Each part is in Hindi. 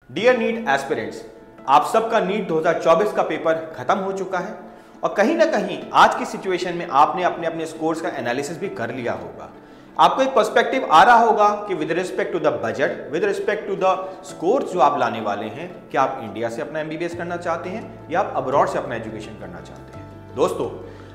डियर नीट एस्पिरेंट्स, आप सबका नीट 2024 का पेपर खत्म हो चुका है और कहीं ना कहीं आज की सिचुएशन में आपने अपने अपने स्कोर्स का एनालिसिस भी कर लिया होगा। आपको एक पर्सपेक्टिव आ रहा होगा कि with respect to the budget, with respect to the scores जो आप लाने वाले हैं, क्या आप इंडिया से अपना एमबीबीएस करना चाहते हैं या आप अब्रॉड से अपना एजुकेशन करना चाहते हैं। दोस्तों,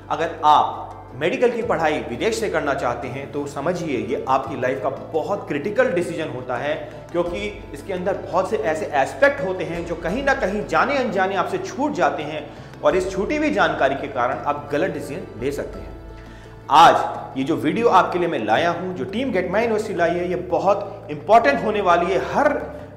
अगर आप मेडिकल की पढ़ाई विदेश से करना चाहते हैं तो समझिए ये आपकी लाइफ का बहुत क्रिटिकल डिसीजन होता है, क्योंकि इसके अंदर बहुत से ऐसे एस्पेक्ट होते हैं जो कहीं ना कहीं जाने अनजाने आपसे छूट जाते हैं और इस छूटी हुई जानकारी के कारण आप गलत डिसीजन ले सकते हैं। आज ये जो वीडियो आपके लिए मैं लाया हूं, जो टीम गेट माई यूनिवर्सिटी लाई है, ये बहुत इंपॉर्टेंट होने वाली है हर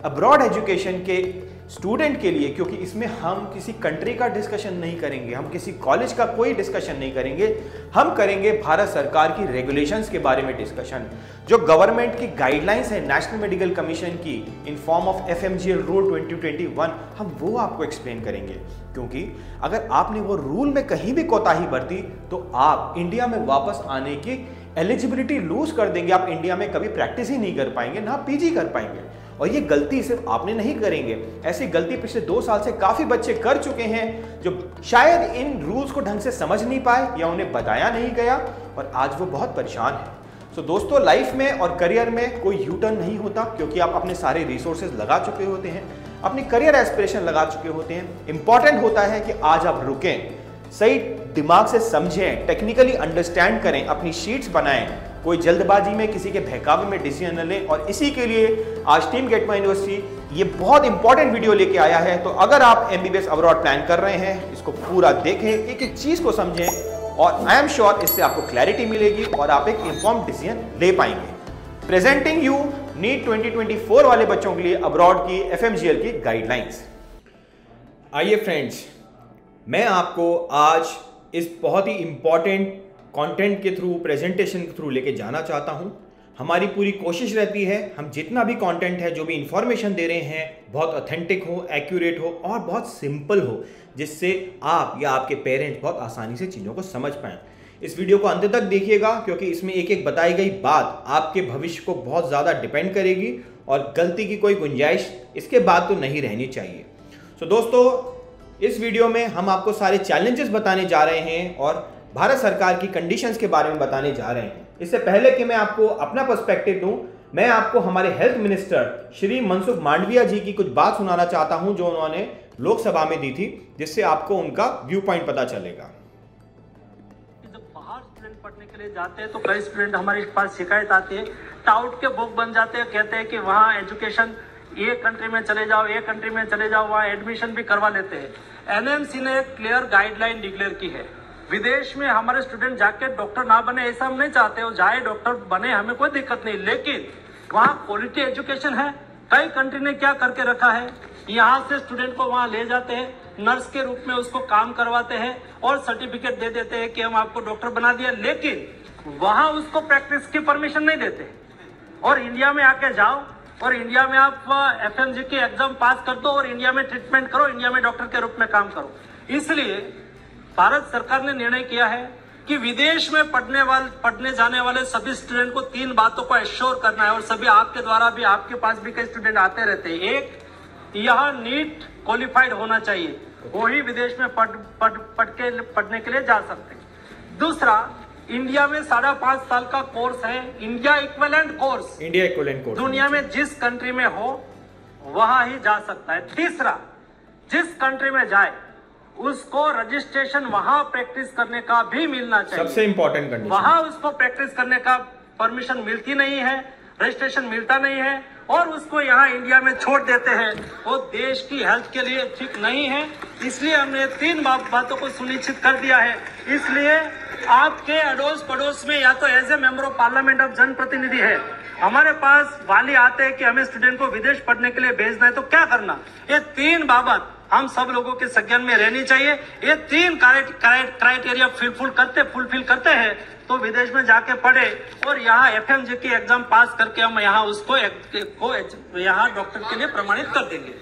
अब्रॉड एजुकेशन के स्टूडेंट के लिए, क्योंकि इसमें हम किसी कंट्री का डिस्कशन नहीं करेंगे, हम किसी कॉलेज का कोई डिस्कशन नहीं करेंगे, हम करेंगे भारत सरकार की रेगुलेशंस के बारे में डिस्कशन। जो गवर्नमेंट की गाइडलाइंस है नेशनल मेडिकल कमीशन की in form of FMGL rule 2021, हम वो आपको एक्सप्लेन करेंगे। क्योंकि अगर आपने वो रूल में कहीं भी कोताही बरती तो आप इंडिया में वापस आने की एलिजिबिलिटी लूज कर देंगे। आप इंडिया में कभी प्रैक्टिस ही नहीं कर पाएंगे, ना PG कर पाएंगे। और ये गलती सिर्फ आपने नहीं करेंगे, ऐसी गलती पिछले 2 साल से काफी बच्चे कर चुके हैं जो शायद इन रूल्स को ढंग से समझ नहीं पाए या उन्हें बताया नहीं गया और आज वो बहुत परेशान है। तो दोस्तों, लाइफ में और करियर में कोई यू टर्न नहीं होता, क्योंकि आप अपने सारे रिसोर्सेज लगा चुके होते हैं, अपनी करियर एस्पिरेशन लगा चुके होते हैं। इंपॉर्टेंट होता है कि आज आप रुकें, सही दिमाग से समझें, टेक्निकली अंडरस्टैंड करें, अपनी शीट्स बनाएं, कोई जल्दबाजी में किसी के बहकावे में डिसीजन न लें। और इसी के लिए आज टीम गेट माई यूनिवर्सिटी ये बहुत इंपॉर्टेंट वीडियो लेके आया है। तो अगर आप एमबीबीएस अब्रॉड प्लान कर रहे हैं, इसको पूरा देखें, एक एक चीज को समझें और आई एम श्योर इससे आपको क्लैरिटी मिलेगी और आप एक इंफॉर्म डिसीजन ले पाएंगे। प्रेजेंटिंग यू नीट 2024 वाले बच्चों के लिए अब्रॉड की FMGL की गाइडलाइंस। आइए फ्रेंड्स, मैं आपको आज इस बहुत ही इंपॉर्टेंट कंटेंट के थ्रू, प्रेजेंटेशन के थ्रू लेके जाना चाहता हूं। हमारी पूरी कोशिश रहती है हम जितना भी कंटेंट है, जो भी इंफॉर्मेशन दे रहे हैं, बहुत ऑथेंटिक हो, एक्यूरेट हो और बहुत सिंपल हो, जिससे आप या आपके पेरेंट्स बहुत आसानी से चीज़ों को समझ पाएं। इस वीडियो को अंत तक देखिएगा, क्योंकि इसमें एक एक बताई गई बात आपके भविष्य को बहुत ज़्यादा डिपेंड करेगी और गलती की कोई गुंजाइश इसके बाद तो नहीं रहनी चाहिए। तो दोस्तों, इस वीडियो में हम आपको सारे चैलेंजेस बताने जा रहे हैं और भारत सरकार की कंडीशंस के बारे में बताने जा रहे हैं। इससे पहले कि मैं आपको अपना पर्सपेक्टिव दूं, मैं आपको हमारे हेल्थ मिनिस्टर श्री मनसुख मांडविया जी की कुछ बात सुनाना चाहता हूं जो उन्होंने लोकसभा में दी थी, जिससे आपको उनका व्यू पॉइंट पता चलेगा। जब बाहर स्टूडेंट पढ़ने के लिए जाते हैं तो कई स्टूडेंट हमारे पास शिकायत आती है, टाउट के बुक बन जाते हैं, कहते हैं कि वहाँ एजुकेशन ये कंट्री में चले जाओ, ये कंट्री में चले जाओ, वहाँ एडमिशन भी करवा लेते हैं। NMC ने एक क्लियर गाइडलाइन डिक्लेयर की है, विदेश में हमारे स्टूडेंट जाके डॉक्टर ना बने ऐसा हम नहीं चाहते, वो जाए डॉक्टर बने, हमें कोई दिक्कत नहीं, लेकिन वहाँ क्वालिटी एजुकेशन है। कई कंट्री ने क्या करके रखा है, यहाँ से स्टूडेंट को वहाँ ले जाते हैं, नर्स के रूप में उसको काम करवाते हैं और सर्टिफिकेट दे देते हैं कि हम आपको डॉक्टर बना दिया, लेकिन वहाँ उसको प्रैक्टिस की परमिशन नहीं देते। और इंडिया में आके जाओ और इंडिया में आप FMG की एग्जाम पास कर दो और इंडिया में ट्रीटमेंट करो, इंडिया में डॉक्टर के रूप में काम करो। इसलिए भारत सरकार ने निर्णय किया है कि विदेश में पढ़ने जाने वाले सभी स्टूडेंट को 3 बातों को एश्योर करना है और सभी आपके द्वारा भी, आपके पास भी कई स्टूडेंट आते रहते हैं। एक, यह नीट क्वालिफाइड होना चाहिए, वो ही विदेश में पढ़ने के लिए जा सकते हैं। दूसरा, इंडिया में 5.5 साल का कोर्स है, इंडिया इक्विवेलेंट कोर्स, दुनिया में जिस कंट्री में हो वहां ही जा सकता है। तीसरा, जिस कंट्री में जाए उसको रजिस्ट्रेशन वहां प्रैक्टिस करने का भी मिलना चाहिए, सबसे इंपॉर्टेंट कंडीशन। वहां उसको प्रैक्टिस करने का परमिशन मिलती नहीं है, रजिस्ट्रेशन मिलता नहीं है और उसको यहाँ इंडिया में छोड़ देते हैं, वो देश की हेल्थ के लिए ठीक नहीं है। इसलिए हमने 3 बातों को सुनिश्चित कर दिया है। इसलिए आपके अड़ोस पड़ोस में या तो as a member of parliament of जनप्रतिनिधि है, हमारे पास वाली आते हैं कि हमें स्टूडेंट को विदेश पढ़ने के लिए भेजना है, तो क्या करना, ये 3 बाबत हम सब लोगों के संज्ञान में रहनी चाहिए। ये 3 क्राइटेरिया फुलफिल करते हैं तो विदेश में जाके पढ़े और यहाँ FMG की एग्जाम पास करके हम यहाँ उसको यहाँ डॉक्टर के लिए प्रमाणित कर देंगे।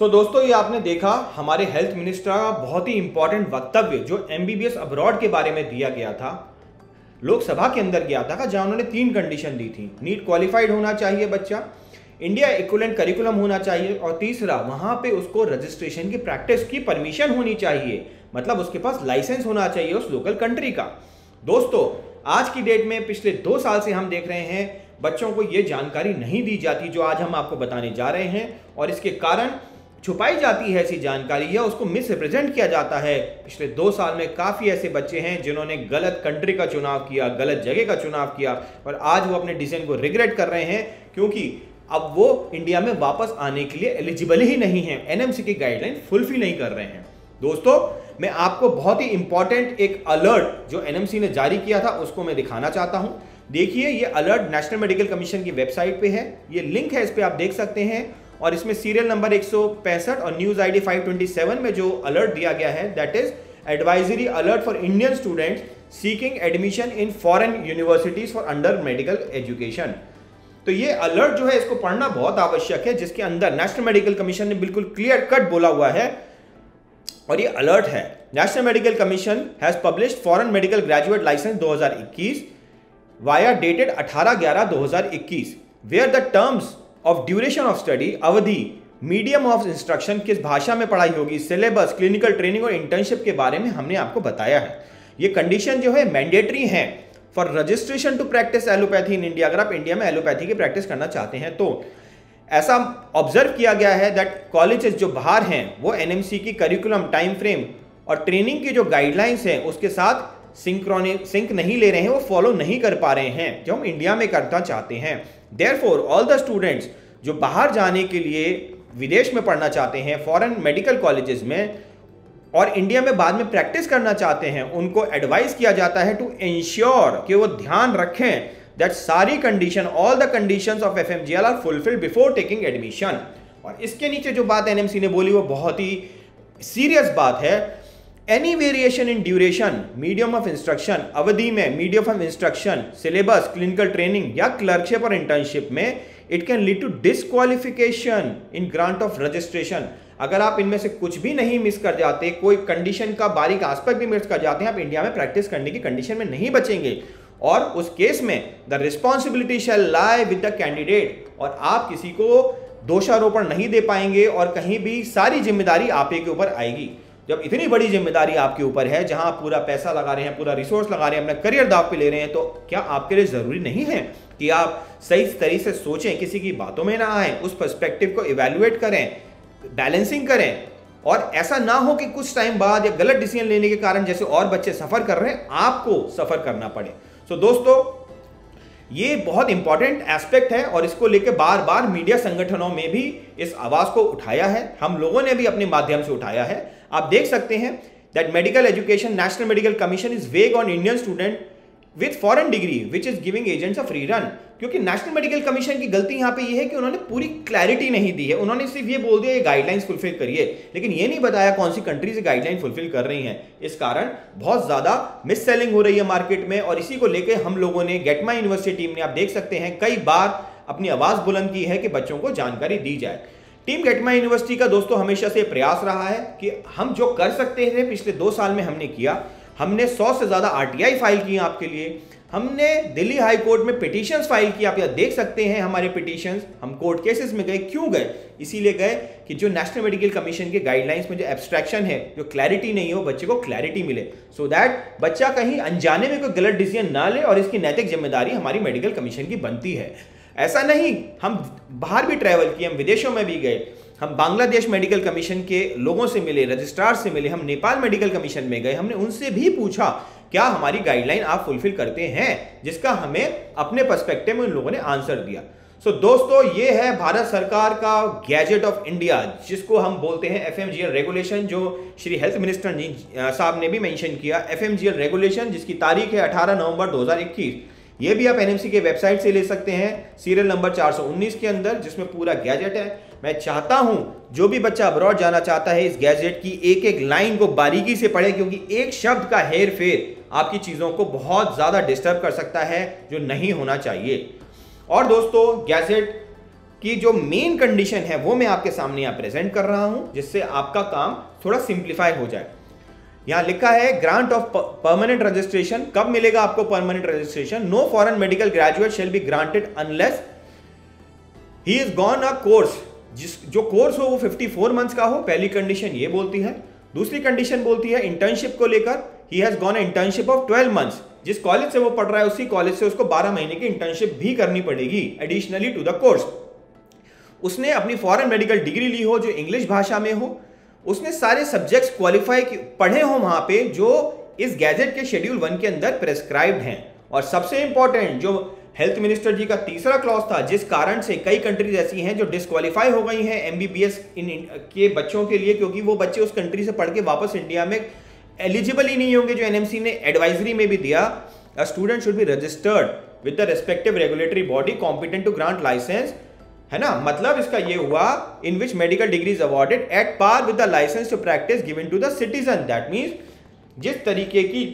दोस्तों, ये आपने देखा हमारे हेल्थ मिनिस्टर का बहुत ही इंपॉर्टेंट वक्तव्य जो MBBS अब्रॉड के बारे में दिया गया था, लोकसभा के अंदर गया था, जहां उन्होंने 3 कंडीशन दी थी। नीट क्वालिफाइड होना चाहिए बच्चा, इंडिया इक्विवेलेंट करिकुलम होना चाहिए, और तीसरा वहां पे उसको रजिस्ट्रेशन की प्रैक्टिस की परमिशन होनी चाहिए, मतलब उसके पास लाइसेंस होना चाहिए उस लोकल कंट्री का। दोस्तों आज की डेट में पिछले 2 साल से हम देख रहे हैं बच्चों को यह जानकारी नहीं दी जाती जो आज हम आपको बताने जा रहे हैं, और इसके कारण छुपाई जाती है ऐसी जानकारी या उसको मिस रिप्रेजेंट किया जाता है। पिछले 2 साल में काफी ऐसे बच्चे हैं जिन्होंने गलत कंट्री का चुनाव किया, गलत जगह का चुनाव किया, और आज वो अपने डिसीजन को रिग्रेट कर रहे हैं क्योंकि अब वो इंडिया में वापस आने के लिए एलिजिबल ही नहीं है, एनएमसी की गाइडलाइन फुलफिल नहीं कर रहे हैं। दोस्तों मैं आपको बहुत ही इंपॉर्टेंट एक अलर्ट जो एनएमसी ने जारी किया था उसको मैं दिखाना चाहता हूं। देखिए ये अलर्ट नेशनल मेडिकल कमीशन की वेबसाइट पे है, ये लिंक है, इस पे आप देख सकते हैं, और इसमें सीरियल नंबर 165 और न्यूज आईडी 527 में जो अलर्ट दिया गया है that is advisory alert for Indian students seeking admission in foreign universities for under medical education. तो ये अलर्ट जो है इसको पढ़ना बहुत आवश्यक है, जिसके अंदर नेशनल मेडिकल कमीशन ने बिल्कुल क्लियर कट बोला हुआ है, और ये अलर्ट है national medical commission has published foreign medical graduate licence 2021 via dated 18/11/2021 where the terms of duration of study, अवधि, मीडियम ऑफ इंस्ट्रक्शन, किस भाषा में पढ़ाई होगी, सिलेबस, क्लिनिकल ट्रेनिंग और इंटर्नशिप के बारे में हमने आपको बताया है। ये कंडीशन जो है मैंडेटरी है for registration to practice allopathy in India. अगर आप इंडिया में एलोपैथी की प्रैक्टिस करना चाहते हैं तो ऐसा ऑब्जर्व किया गया है दैट कॉलेजेस जो बाहर हैं वो एनएमसी की करिकुलम, टाइम फ्रेम और ट्रेनिंग की जो गाइडलाइंस हैं उसके साथ सिंक नहीं ले रहे हैं, वो फॉलो नहीं कर पा रहे हैं जो हम इंडिया में करना चाहते हैं। देयरफॉर ऑल द स्टूडेंट्स जो बाहर जाने के लिए विदेश में पढ़ना चाहते हैं फॉरेन मेडिकल कॉलेजेस में और इंडिया में बाद में प्रैक्टिस करना चाहते हैं, उनको एडवाइस किया जाता है टू इंश्योर कि वो ध्यान रखें दैट सारी condition, all the conditions of FMGL are fulfilled before taking admission. और इसके नीचे जो बात एनएमसी ने बोली वो बहुत ही सीरियस बात है। Any variation in duration, medium of instruction, अवधि में, medium of instruction, syllabus, clinical training या क्लर्कशिप और इंटर्नशिप में it can lead to disqualification in grant of registration. अगर आप इनमें से कुछ भी नहीं मिस कर जाते, कोई कंडीशन का बारीक एस्पेक्ट भी मिस कर जाते हैं, आप इंडिया में प्रैक्टिस करने की कंडीशन में नहीं बचेंगे, और उस केस में the responsibility shall lie with the candidate, और आप किसी को दोषारोपण नहीं दे पाएंगे और कहीं भी सारी जिम्मेदारी आप ही के ऊपर आएगी। जब इतनी बड़ी जिम्मेदारी आपके ऊपर है, जहां आप पूरा पैसा लगा रहे हैं, पूरा रिसोर्स लगा रहे हैं, अपना करियर दाव पे ले रहे हैं, तो क्या आपके लिए जरूरी नहीं है कि आप सही तरीके से सोचें, किसी की बातों में ना आए, उस पर्सपेक्टिव को इवैल्यूएट करें, बैलेंसिंग करें, और ऐसा ना हो कि कुछ टाइम बाद या गलत डिसीजन लेने के कारण जैसे और बच्चे सफर कर रहे हैं आपको सफर करना पड़े। सो दोस्तों ये बहुत इंपॉर्टेंट एस्पेक्ट है, और इसको लेकर बार बार मीडिया संगठनों में भी इस आवाज को उठाया है, हम लोगों ने भी अपने माध्यम से उठाया है। आप देख सकते हैं that medical education national medical commission is वेग on Indian student with foreign degree which is giving agents a free run. क्योंकि नेशनल मेडिकल कमीशन की गलती यहां पे ये है कि उन्होंने पूरी क्लैरिटी नहीं दी है, उन्होंने सिर्फ ये बोल दिया ये गाइडलाइंस फुलफिल करिए, लेकिन ये नहीं बताया कौन सी कंट्रीज गाइडलाइन फुलफिल कर रही हैं। इस कारण बहुत ज्यादा मिस सेलिंग हो रही है मार्केट में, और इसी को लेकर हम लोगों ने गेट माई यूनिवर्सिटी टीम ने, आप देख सकते हैं, कई बार अपनी आवाज बुलंद की है कि बच्चों को जानकारी दी जाए। टीम गेट माई यूनिवर्सिटी का दोस्तों हमेशा से प्रयास रहा है कि हम जो कर सकते थे पिछले 2 साल में हमने किया। हमने 100 से ज्यादा आरटीआई फाइल किए आपके लिए, हमने दिल्ली हाई कोर्ट में पिटीशंस फाइल किया, आप यह देख सकते हैं हमारे पिटीशंस। हम कोर्ट केसेस में गए, क्यों गए? इसीलिए गए कि जो नेशनल मेडिकल कमीशन के गाइडलाइंस में जो एब्स्ट्रैक्शन है, जो क्लैरिटी नहीं है, वो बच्चे को क्लैरिटी मिले, सो दैट बच्चा कहीं अनजाने में कोई गलत डिसीजन ना ले, और इसकी नैतिक जिम्मेदारी हमारी मेडिकल कमीशन की बनती है। ऐसा नहीं, हम बाहर भी ट्रैवल किए, हम विदेशों में भी गए, हम बांग्लादेश मेडिकल कमीशन के लोगों से मिले, रजिस्ट्रार से मिले, हम नेपाल मेडिकल कमीशन में गए, हमने उनसे भी पूछा क्या हमारी गाइडलाइन आप फुलफिल करते हैं, जिसका हमें अपने पर्सपेक्टिव में उन लोगों ने आंसर दिया। सो दोस्तों ये है भारत सरकार का गैजेट ऑफ इंडिया, जिसको हम बोलते हैं एफएमजीएल रेगुलेशन, जो श्री हेल्थ मिनिस्टर जी साहब ने भी मेंशन किया, एफएमजीएल रेगुलेशन, जिसकी तारीख है 18 नवंबर 2021। ये भी आप एनएमसी के वेबसाइट से ले सकते हैं, सीरियल नंबर 419 के अंदर, जिसमें पूरा गैजेट है। मैं चाहता हूं जो भी बच्चा अब्रॉड जाना चाहता है इस गैजेट की एक एक लाइन को बारीकी से पढ़े, क्योंकि एक शब्द का हेर फेर आपकी चीजों को बहुत ज्यादा डिस्टर्ब कर सकता है, जो नहीं होना चाहिए। और दोस्तों गैजेट की जो मेन कंडीशन है वो मैं आपके सामने यहां प्रेजेंट कर रहा हूं, जिससे आपका काम थोड़ा सिंप्लीफाई हो जाए। यहां लिखा है ग्रांट ऑफ परमानेंट रजिस्ट्रेशन, कब मिलेगा आपको permanent registration? No foreign medical graduate shall be granted unless he is gone a course, जो कोर्स हो वो 54 मंथ्स का हो, पहली कंडीशन ये बोलती है। दूसरी कंडीशन बोलती है इंटर्नशिप को लेकर, he has gone internship of 12 months, जिस कॉलेज से वो पढ़ रहा है उसी कॉलेज से उसको 12 महीने की इंटर्नशिप भी करनी पड़ेगी एडिशनली टू द कोर्स। उसने अपनी फॉरेन मेडिकल डिग्री ली हो जो इंग्लिश भाषा में हो, उसने सारे सब्जेक्ट्स क्वालिफाई पढ़े हो वहां पे जो इस गैजेट के शेड्यूल 1 के अंदर प्रेस्क्राइब्ड हैं। और सबसे इंपॉर्टेंट जो हेल्थ मिनिस्टर जी का तीसरा क्लॉज था, जिस कारण से कई कंट्रीज ऐसी हैं जो डिस्क्वालीफाई हो गई हैं एमबीबीएस के बच्चों के लिए, क्योंकि वो बच्चे उस कंट्री से पढ़ के वापस इंडिया में एलिजिबल ही नहीं होंगे, जो एनएमसी ने एडवाइजरी में भी दिया, a student should be registered with the respective regulatory body competent to grant licence, है ना। मतलब इसका ये हुआ in which medical degree is awarded at par with the licence to practise given to the citizen. That means जिस तरीके की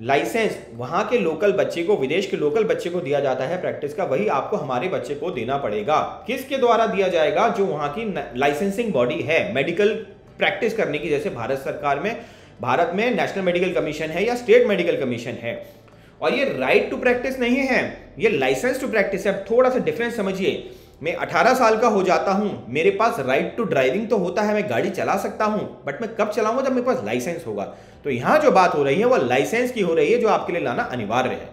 लाइसेंस वहां के लोकल बच्चे को, विदेश के लोकल बच्चे को दिया जाता है प्रैक्टिस का, वही आपको हमारे बच्चे को देना पड़ेगा। किसके द्वारा दिया जाएगा? जो वहां की लाइसेंसिंग बॉडी है मेडिकल प्रैक्टिस करने की, जैसे भारत सरकार में, भारत में नेशनल मेडिकल कमीशन है या स्टेट मेडिकल कमीशन है। और ये राइट टू प्रैक्टिस नहीं है, ये लाइसेंस टू प्रैक्टिस है। अब थोड़ा सा डिफरेंस समझिए, मैं 18 साल का हो जाता हूं, मेरे पास राइट टू ड्राइविंग तो होता है, मैं गाड़ी चला सकता हूं, बट मैं कब चलाऊंगा? जब मेरे पास लाइसेंस होगा। तो यहां जो बात हो रही है वो लाइसेंस की हो रही है, जो आपके लिए लाना अनिवार्य है।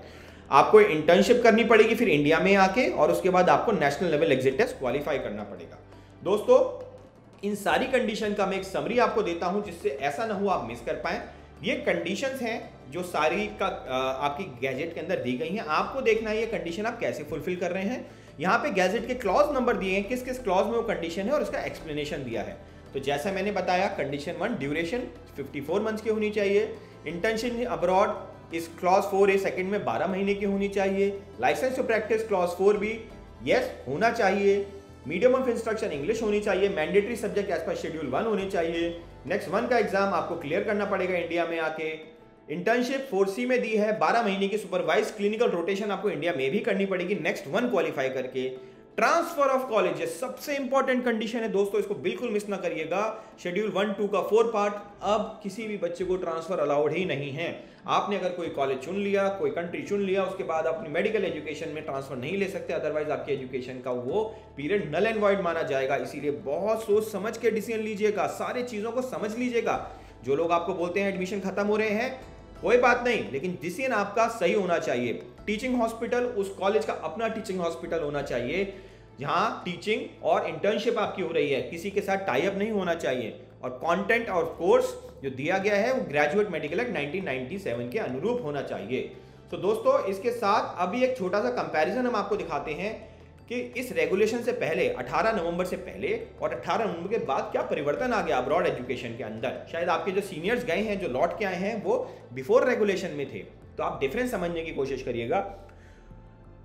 आपको इंटर्नशिप करनी पड़ेगी फिर इंडिया में आके, और उसके बाद आपको national level exit test qualify करना पड़ेगा। दोस्तों, इन सारी कंडीशन का मैं एक समरी आपको देता हूं, जिससे ऐसा ना हो आप मिस कर पाए। ये कंडीशंस हैं जो सारी का आपकी गैजेट के अंदर दी गई हैं। आपको देखना है ये कंडीशन आप कैसे फुलफिल कर रहे हैं। यहाँ पे गैजेट के क्लॉज नंबर दिए हैं, किस किस क्लॉज में वो कंडीशन है और उसका एक्सप्लेनेशन दिया है। तो जैसा मैंने बताया, कंडीशन 1 ड्यूरेशन 54 मंथ्स की होनी चाहिए। इंटर्नशिप अब्रॉड इस क्लॉज 4A सेकंड में 12 महीने की होनी चाहिए। लाइसेंस टू प्रैक्टिस क्लॉज 4 भी यस होना चाहिए। मीडियम ऑफ इंस्ट्रक्शन इंग्लिश होनी चाहिए। Mandatory subject as per schedule 1 होने चाहिए। नेक्स्ट 1 का एग्जाम आपको क्लियर करना पड़ेगा इंडिया में आके। इंटर्नशिप 4C में दी है, 12 महीने की सुपरवाइज क्लिनिकल रोटेशन आपको इंडिया में भी करनी पड़ेगी नेक्स्ट 1 क्वालिफाई करके। ट्रांसफर ऑफ कॉलेजेस सबसे इंपॉर्टेंट कंडीशन है दोस्तों, इसको बिल्कुल मिस ना करिएगा। शेड्यूल 1, 2 का 4 पार्ट, अब किसी भी बच्चे को ट्रांसफर अलाउड ही नहीं है। आपने अगर कोई कॉलेज चुन लिया, कोई कंट्री चुन लिया, उसके बाद अपनी मेडिकल एजुकेशन में ट्रांसफर नहीं ले सकते, अदरवाइज आपकी एजुकेशन का वो पीरियड नल एंड वॉइड माना जाएगा। इसीलिए बहुत सोच समझ के डिसीजन लीजिएगा, सारे चीजों को समझ लीजिएगा। जो लोग आपको बोलते हैं एडमिशन खत्म हो रहे हैं, कोई बात नहीं, लेकिन डिसीजन आपका सही होना चाहिए। टीचिंग हॉस्पिटल, उस कॉलेज का अपना टीचिंग हॉस्पिटल होना चाहिए जहां टीचिंग और इंटर्नशिप आपकी हो रही है, किसी के साथ टाई अप नहीं होना चाहिए। और कंटेंट और कोर्स जो दिया गया है वो ग्रेजुएट मेडिकल एक्ट 1997 के अनुरूप होना चाहिए। तो दोस्तों, इसके साथ अभी एक छोटा सा कंपैरिजन हम आपको दिखाते हैं कि इस रेगुलेशन से पहले 18 नवंबर से पहले और 18 नवंबर के बाद क्या परिवर्तन आ गया अब्रॉड एजुकेशन के अंदर। शायद आपके जो सीनियर्स गए हैं, जो लौट के आए हैं, वो बिफोर रेगुलेशन में थे, तो आप डिफरेंस समझने की कोशिश करिएगा।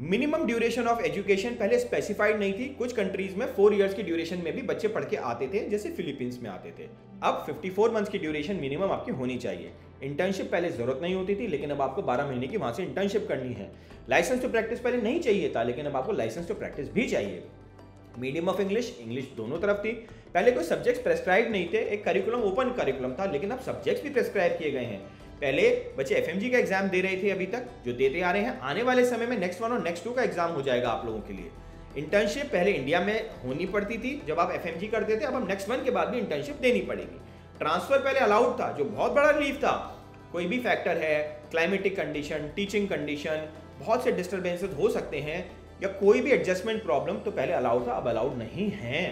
मिनिमम ड्यूरेशन ऑफ एजुकेशन पहले स्पेसिफाइड नहीं थी। कुछ कंट्रीज में 4 इयर्स की ड्यूरेशन में भी बच्चे पढ़ के आते थे, जैसे फिलीपींस में आते थे। अब 54 मंथ्स की ड्यूरेशन मिनिमम आपकी होनी चाहिए। इंटर्नशिप पहले जरूरत नहीं होती थी, लेकिन अब आपको 12 महीने की वहां से इंटर्नशिप करनी है। लाइसेंस टू प्रैक्टिस पहले नहीं चाहिए था, लेकिन अब आपको लाइसेंस टू प्रैक्टिस भी चाहिए। मीडियम ऑफ इंग्लिश दोनों तरफ थी। पहले कोई सब्जेक्ट्स प्रेस्क्राइब नहीं थे, एक करिकुलम ओपन करिकुलम था, लेकिन अब सब्जेक्ट्स भी प्रेस्क्राइब किए गए हैं। पहले बच्चे एफएमजी का एग्जाम दे रहे थे, अभी तक जो देते आ रहे हैं, आने वाले समय में नेक्स्ट 1 और नेक्स्ट 2 का एग्जाम हो जाएगा आप लोगों के लिए। इंटर्नशिप पहले इंडिया में होनी पड़ती थी जब आप एफएमजी करते थे, अब हम नेक्स्ट 1 के बाद भी इंटर्नशिप देनी पड़ेगी। ट्रांसफर पहले अलाउड था, जो बहुत बड़ा रिलीफ था। कोई भी फैक्टर है, क्लाइमेटिक कंडीशन, टीचिंग कंडीशन, बहुत से डिस्टर्बेंसेस हो सकते हैं, या कोई भी एडजस्टमेंट प्रॉब्लम, तो पहले अलाउड था, अब अलाउड नहीं है।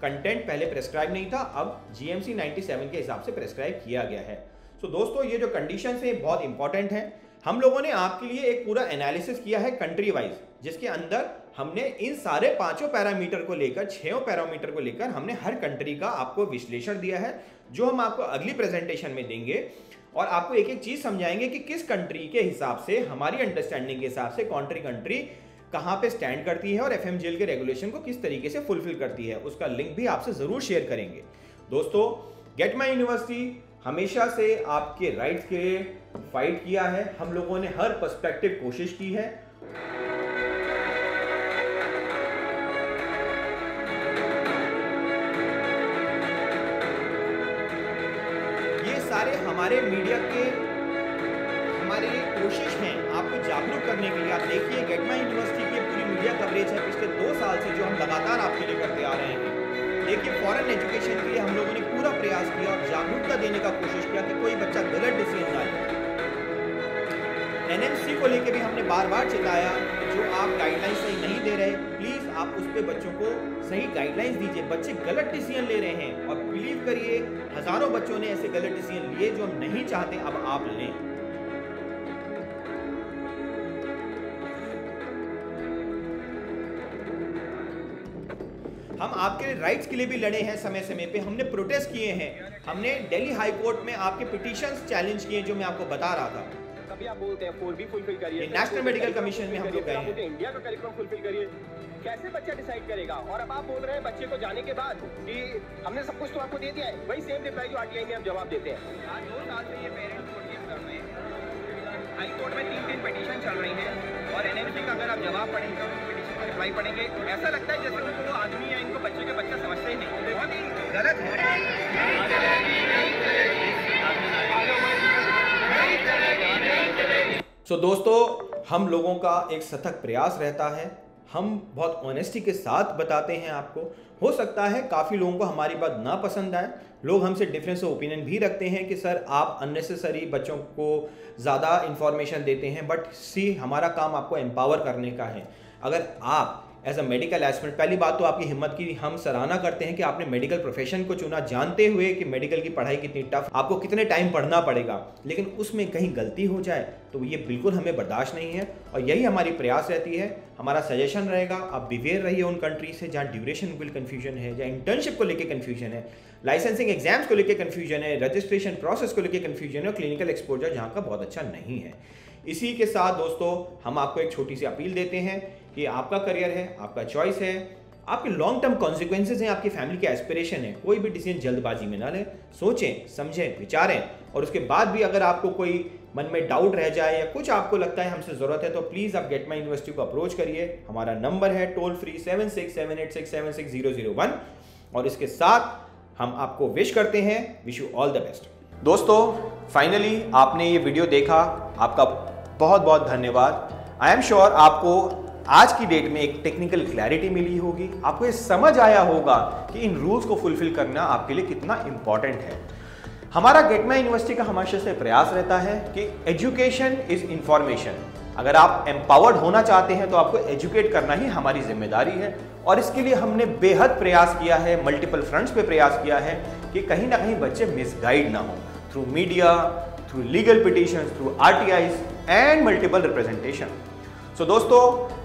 कंटेंट पहले प्रेस्क्राइब नहीं था, अब जीएमसी 97 के हिसाब से प्रेस्क्राइब किया गया है। तो दोस्तों, ये जो कंडीशंस हैं बहुत इंपॉर्टेंट हैं। हम लोगों ने आपके लिए एक पूरा एनालिसिस किया है कंट्री वाइज, जिसके अंदर हमने इन सारे 5 पैरामीटर को लेकर, 6 पैरामीटर को लेकर हमने हर कंट्री का आपको विश्लेषण दिया है, जो हम आपको अगली प्रेजेंटेशन में देंगे और आपको एक एक चीज समझाएंगे कि किस कंट्री के हिसाब से, हमारी अंडरस्टैंडिंग के हिसाब से कंट्री कहां पे स्टैंड करती है और एफएमजीएल के रेगुलेशन को किस तरीके से फुलफिल करती है। उसका लिंक भी आपसे जरूर शेयर करेंगे। दोस्तों, गेट माई यूनिवर्सिटी हमेशा से आपके राइट्स के लिए फाइट किया है। हम लोगों ने हर पर्सपेक्टिव कोशिश की है। ये सारे हमारे मीडिया के हमारे कोशिश है आपको जागरूक करने के लिए। आप देखिए गेट माई यूनिवर्सिटी की पूरी मीडिया कवरेज है पिछले 2 साल से जो हम लगातार आपके लिए करते आ रहे हैं। देखिए फॉरेन एजुकेशन के लिए हम लोगों ने पूरा प्रयास किया और जागरूकता देने का कोशिश किया कि कोई बच्चा गलत डिसीजन ना ले। एनएमसी को लेकर भी हमने बार बार चेताया, जो आप गाइडलाइंस सही नहीं दे रहे, प्लीज आप उस पे बच्चों को सही गाइडलाइंस दीजिए। बच्चे गलत डिसीजन ले रहे हैं और बिलीव करिए हजारों बच्चों ने ऐसे गलत डिसीजन लिए जो हम नहीं चाहते अब आप लें। हम आपके राइट्स के लिए भी लड़े हैं, समय समय पे हमने प्रोटेस्ट किए हैं, हमने दिल्ली हाई कोर्ट में आपके पिटीशंस चैलेंज किए जो मैं आपको बता रहा था। अभी आप बोलते हैं 4B फुलफिल करिए, नेशनल मेडिकल कमीशन में हम लोग गए हैं, इंडिया का करिकुलम फुलफिल करिए। कैसे बच्चा डिसाइड करेगा? और अब आप बोल रहे हैं बच्चे को जाने के बाद कि हमने सब कुछ तो आपको दे दिया है, वही सेम रिप्लाई जो आरटीआई में आप जवाब देते हैं। आज 2 साल से ये पेरेंट्स प्रोटेस्ट कर रहे हैं, हाई कोर्ट में 3 पिटीशन चल रही है और एनएमसी का अगर आप जवाब पढ़ेंगे और पिटीशन का रिप्लाई पढ़ेंगे तो ऐसा लगता है जैसे उनको वो आदमी या इनको बच्चे के बच्चा समझते ही नहीं। बहुत ही गलत है। सो दोस्तों, हम लोगों का एक सतत प्रयास रहता है, हम बहुत ऑनेस्टी के साथ बताते हैं आपको। हो सकता है काफ़ी लोगों को हमारी बात ना पसंद आए, लोग हमसे डिफरेंस ऑफ ओपिनियन भी रखते हैं कि सर आप अननेसेसरी बच्चों को ज़्यादा इन्फॉर्मेशन देते हैं, बट सी हमारा काम आपको एम्पावर करने का है। अगर आप एज अ मेडिकल एस्पिरेंट, पहली बात तो आपकी हिम्मत की हम सराहना करते हैं कि आपने मेडिकल प्रोफेशन को चुना, जानते हुए कि मेडिकल की पढ़ाई कितनी टफ, आपको कितने टाइम पढ़ना पड़ेगा, लेकिन उसमें कहीं गलती हो जाए तो ये बिल्कुल हमें बर्दाश्त नहीं है। और यही हमारी प्रयास रहती है, हमारा सजेशन रहेगा आप बिवेयर रहिए उन कंट्री से जहाँ ड्यूरेशन बिल कन्फ्यूजन है, जहाँ इंटर्नशिप को लेकर कन्फ्यूजन है, लाइसेंसिंग एग्जाम्स को लेकर कन्फ्यूजन है, रजिस्ट्रेशन प्रोसेस को लेकर कन्फ्यूजन है और क्लिनिकल एक्सपोजर जहाँ का बहुत अच्छा नहीं है। इसी के साथ दोस्तों हम आपको एक छोटी सी अपील देते हैं कि आपका करियर है, आपका चॉइस है, आपके लॉन्ग टर्म कॉन्सिक्वेंसेज हैं, आपकी फैमिली के एस्पिरेशन है, कोई भी डिसीजन जल्दबाजी में ना लें, सोचें समझें विचारें। और उसके बाद भी अगर आपको कोई मन में डाउट रह जाए या कुछ आपको लगता है हमसे ज़रूरत है तो प्लीज़ आप गेट माई यूनिवर्सिटी को अप्रोच करिए। हमारा नंबर है टोल फ्री 7678676001 और इसके साथ हम आपको विश करते हैं, wish you all the best. दोस्तों फाइनली आपने ये वीडियो देखा, आपका बहुत बहुत धन्यवाद। आई एम श्योर आपको आज की डेट में एक टेक्निकल क्लैरिटी मिली होगी, आपको ये समझ आया होगा कि इन रूल्स को फुलफिल करना आपके लिए कितना इंपॉर्टेंट है। हमारा गेट माई यूनिवर्सिटी का हमेशा से प्रयास रहता है कि एजुकेशन इज इंफॉर्मेशन। अगर आप एम्पावर्ड होना चाहते हैं तो आपको एजुकेट करना ही हमारी जिम्मेदारी है और इसके लिए हमने बेहद प्रयास किया है, मल्टीपल फ्रंट्स पे प्रयास किया है कि कहीं ना कहीं बच्चे मिसगाइड ना हो through media, through legal petitions, through RTIs and multiple representation. So दोस्तों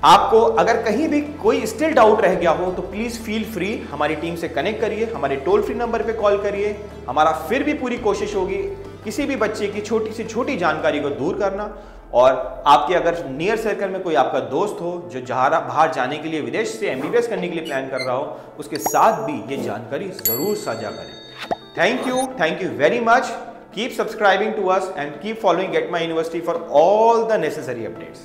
आपको अगर कहीं भी कोई स्टिल डाउट रह गया हो तो प्लीज़ फील फ्री हमारी टीम से कनेक्ट करिए, हमारे टोल फ्री नंबर पे कॉल करिए। हमारा फिर भी पूरी कोशिश होगी किसी भी बच्चे की छोटी से छोटी जानकारी को दूर करना। और आपके अगर नियर सर्कल में कोई आपका दोस्त हो जो बाहर जाने के लिए, विदेश से एमबीबीएस करने के लिए प्लान कर रहा हो, उसके साथ भी ये जानकारी ज़रूर साझा करें। Thank you very much. Keep subscribing to us and keep following Get My University for all the necessary updates.